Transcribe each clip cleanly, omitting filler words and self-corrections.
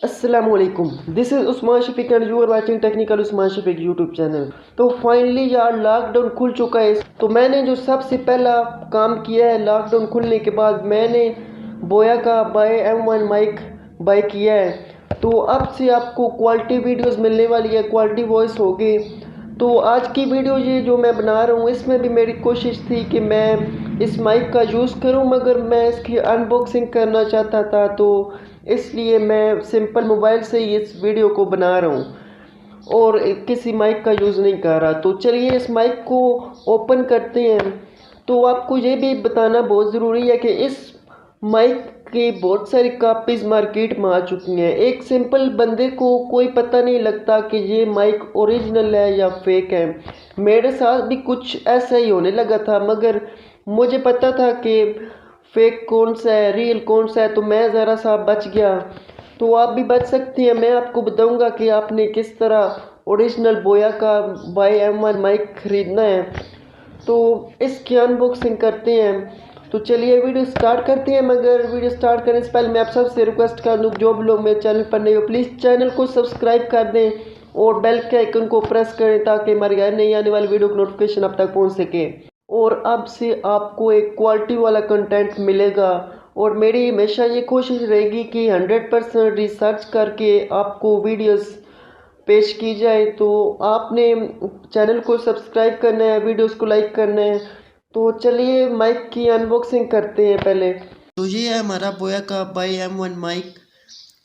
Assalamualaikum. This is Usman Shafiq and you are watching Technical Usman Shafiq YouTube channel. तो finally यार lockdown खुल चुका है। तो मैंने जो सबसे पहला काम किया है लॉकडाउन खुलने के बाद मैंने बोया का बाय M1 माइक बाय किया है। तो अब से आपको क्वालिटी वीडियोस मिलने वाली है, क्वालिटी वॉइस होगी। तो आज की वीडियो ये जो मैं बना रहा हूँ इसमें भी मेरी कोशिश थी कि मैं इस माइक का यूज़ करूँ, मगर मैं इसकी अनबॉक्सिंग करना चाहता था, तो इसलिए मैं सिंपल मोबाइल से ही इस वीडियो को बना रहा हूँ और किसी माइक का यूज़ नहीं कर रहा। तो चलिए इस माइक को ओपन करते हैं। तो आपको ये भी बताना बहुत ज़रूरी है कि इस माइक की बहुत सारी कापीज़ मार्केट में आ चुकी हैं। एक सिंपल बंदे को कोई पता नहीं लगता कि ये माइक ओरिजिनल है या फेक है। मेरे साथ भी कुछ ऐसा ही होने लगा था, मगर मुझे पता था कि फेक कौन सा है रियल कौन सा है, तो मैं ज़रा सा बच गया। तो आप भी बच सकते हैं। मैं आपको बताऊंगा कि आपने किस तरह ओरिजिनल बोया का बाय M1 माइक ख़रीदना है। तो इसकी अनबॉक्सिंग करते हैं। तो चलिए वीडियो स्टार्ट करते हैं, मगर वीडियो स्टार्ट करने से पहले मैं आप सबसे रिक्वेस्ट कर दूँ जो भी लोग मेरे चैनल पर नए हो प्लीज़ चैनल को सब्सक्राइब कर दें और बेल के आइकन को प्रेस करें ताकि हमारी नई आने वाली वीडियो की नोटिफिकेशन आप तक पहुंच सके और अब से आपको एक क्वालिटी वाला कंटेंट मिलेगा। और मेरी हमेशा ये कोशिश रहेगी कि 100% रिसर्च करके आपको वीडियोस पेश की जाए। तो आपने चैनल को सब्सक्राइब करना है, वीडियोस को लाइक करना है। तो चलिए माइक की अनबॉक्सिंग करते हैं पहले। तो ये है हमारा बोया का बाय M1 माइक।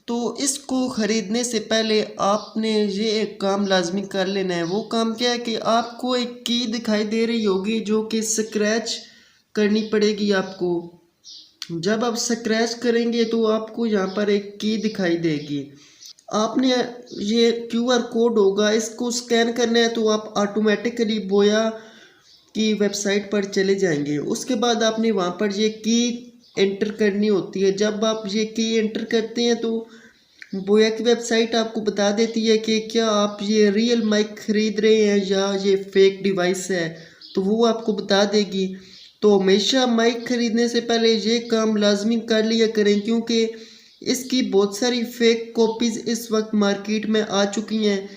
तो इसको ख़रीदने से पहले आपने ये एक काम लाजमी कर लेना है। वो काम क्या है कि आपको एक की दिखाई दे रही होगी जो कि स्क्रैच करनी पड़ेगी आपको। जब आप स्क्रैच करेंगे तो आपको यहाँ पर एक की दिखाई देगी। आपने ये QR कोड होगा, इसको स्कैन करना है तो आप ऑटोमेटिकली बोया की वेबसाइट पर चले जाएंगे। उसके बाद आपने वहाँ पर ये की एंटर करनी होती है। जब आप ये की एंटर करते हैं तो बोया की वेबसाइट आपको बता देती है कि क्या आप ये रियल माइक ख़रीद रहे हैं या ये फेक डिवाइस है, तो वो आपको बता देगी। तो हमेशा माइक ख़रीदने से पहले ये काम लाजमी कर लिया करें, क्योंकि इसकी बहुत सारी फेक कॉपीज़ इस वक्त मार्केट में आ चुकी हैं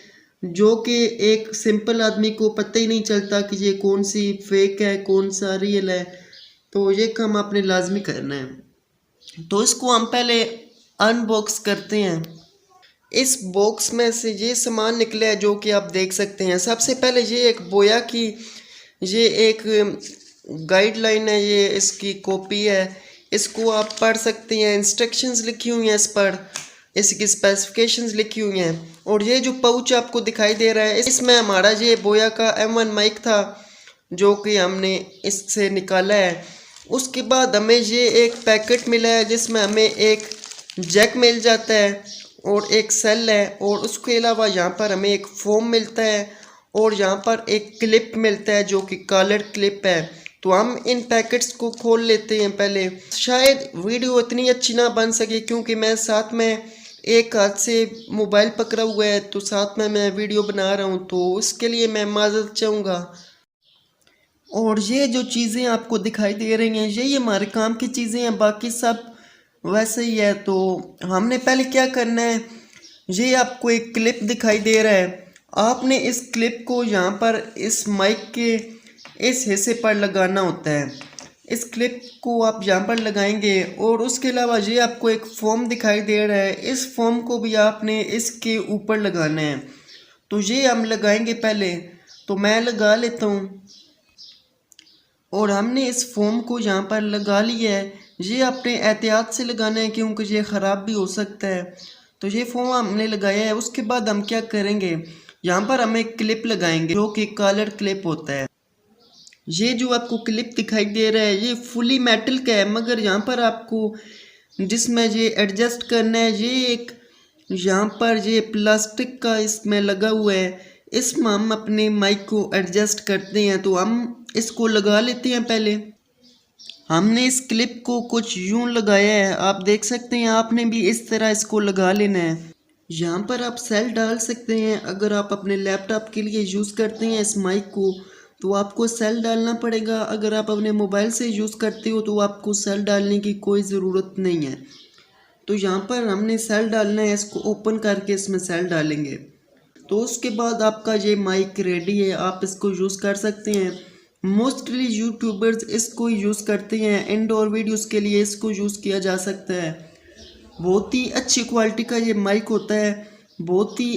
जो कि एक सिंपल आदमी को पता ही नहीं चलता कि ये कौन सी फेक है कौन सा रियल है। तो ये काम आपने लाजमी करना है। तो इसको हम पहले अनबॉक्स करते हैं। इस बॉक्स में से ये सामान निकला है जो कि आप देख सकते हैं। सबसे पहले ये एक बोया की ये एक गाइडलाइन है, ये इसकी कॉपी है। इसको आप पढ़ सकते हैं, इंस्ट्रक्शंस लिखी हुई हैं इस पर, इसकी स्पेसिफिकेशंस लिखी हुई हैं। और ये जो पाउच आपको दिखाई दे रहा है इसमें हमारा ये बोया का M1 माइक था जो कि हमने इससे निकाला है। उसके बाद हमें ये एक पैकेट मिला है जिसमें हमें एक जैक मिल जाता है और एक सेल है, और उसके अलावा यहाँ पर हमें एक फोम मिलता है और यहाँ पर एक क्लिप मिलता है जो कि कॉलर क्लिप है। तो हम इन पैकेट्स को खोल लेते हैं पहले। शायद वीडियो इतनी अच्छी ना बन सके क्योंकि मैं साथ में एक हाथ से मोबाइल पकड़ा हुआ है, तो साथ में मैं वीडियो बना रहा हूँ, तो इसके लिए मैं माज़रत चाहूँगा। और ये जो चीज़ें आपको दिखाई दे रही हैं ये हमारे काम की चीज़ें हैं, बाकी सब वैसे ही है। तो हमने पहले क्या करना है, ये आपको एक क्लिप दिखाई दे रहा है, आपने इस क्लिप को यहाँ पर इस माइक के इस हिस्से पर लगाना होता है। इस क्लिप को आप यहाँ पर लगाएंगे और उसके अलावा ये आपको एक फॉर्म दिखाई दे रहा है, इस फॉर्म को भी आपने इसके ऊपर लगाना है। तो ये हम लगाएंगे पहले, तो मैं लगा लेता हूँ। और हमने इस फॉर्म को यहाँ पर लगा लिया है। ये अपने एहतियात से लगाना है क्योंकि ये ख़राब भी हो सकता है। तो ये फॉर्म हमने लगाया है। उसके बाद हम क्या करेंगे, यहाँ पर हम एक क्लिप लगाएंगे जो कि कॉलर क्लिप होता है। ये जो आपको क्लिप दिखाई दे रहा है ये फुली मेटल का है, मगर यहाँ पर आपको जिसमें ये एडजस्ट करना है ये एक यहाँ पर ये प्लास्टिक का इसमें लगा हुआ है, इसमें हम अपने माइक को एडजस्ट करते हैं। तो हम इसको लगा लेते हैं। पहले हमने इस क्लिप को कुछ यूं लगाया है, आप देख सकते हैं, आपने भी इस तरह इसको लगा लेना है। यहाँ पर आप सेल डाल सकते हैं। अगर आप अपने लैपटॉप के लिए यूज़ करते हैं इस माइक को तो आपको सेल डालना पड़ेगा, अगर आप अपने मोबाइल से यूज़ करते हो तो आपको सेल डालने की कोई ज़रूरत नहीं है। तो यहाँ पर हमने सेल डालना है, इसको ओपन करके इसमें सेल डालेंगे। तो उसके बाद आपका ये माइक रेडी है, आप इसको यूज़ कर सकते हैं। मोस्टली यूट्यूबर्स इसको यूज़ करते हैं, इंडोर वीडियोस के लिए इसको यूज़ किया जा सकता है। बहुत ही अच्छी क्वालिटी का ये माइक होता है, बहुत ही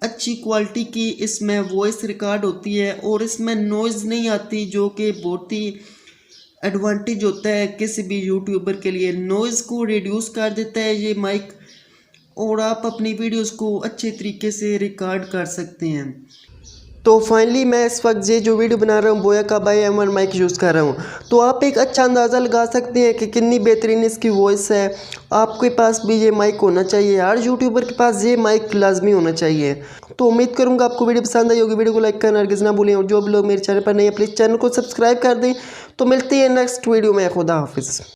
अच्छी क्वालिटी की इसमें वॉइस रिकॉर्ड होती है और इसमें नॉइज़ नहीं आती, जो कि बहुत ही एडवांटेज होता है किसी भी यूट्यूबर के लिए। नॉइज़ को रिड्यूस कर देता है ये माइक और आप अपनी वीडियोस को अच्छे तरीके से रिकॉर्ड कर सकते हैं। तो फाइनली मैं इस वक्त ये जो वीडियो बना रहा हूँ बोया का बाई M1 माइक यूज़ कर रहा हूँ। तो आप एक अच्छा अंदाज़ा लगा सकते हैं कि कितनी बेहतरीन इसकी वॉइस है। आपके पास भी ये माइक होना चाहिए, हर यूट्यूबर के पास ये माइक लाजमी होना चाहिए। तो उम्मीद करूँगा आपको वीडियो पसंद आई होगी। वीडियो को लाइक करना हरगिज़ ना भूलें और जो भी लोग मेरे चैनल पर नहीं है प्लीज़ चैनल को सब्सक्राइब कर दें। तो मिलते हैं नेक्स्ट वीडियो में। खुदा हाफिज़।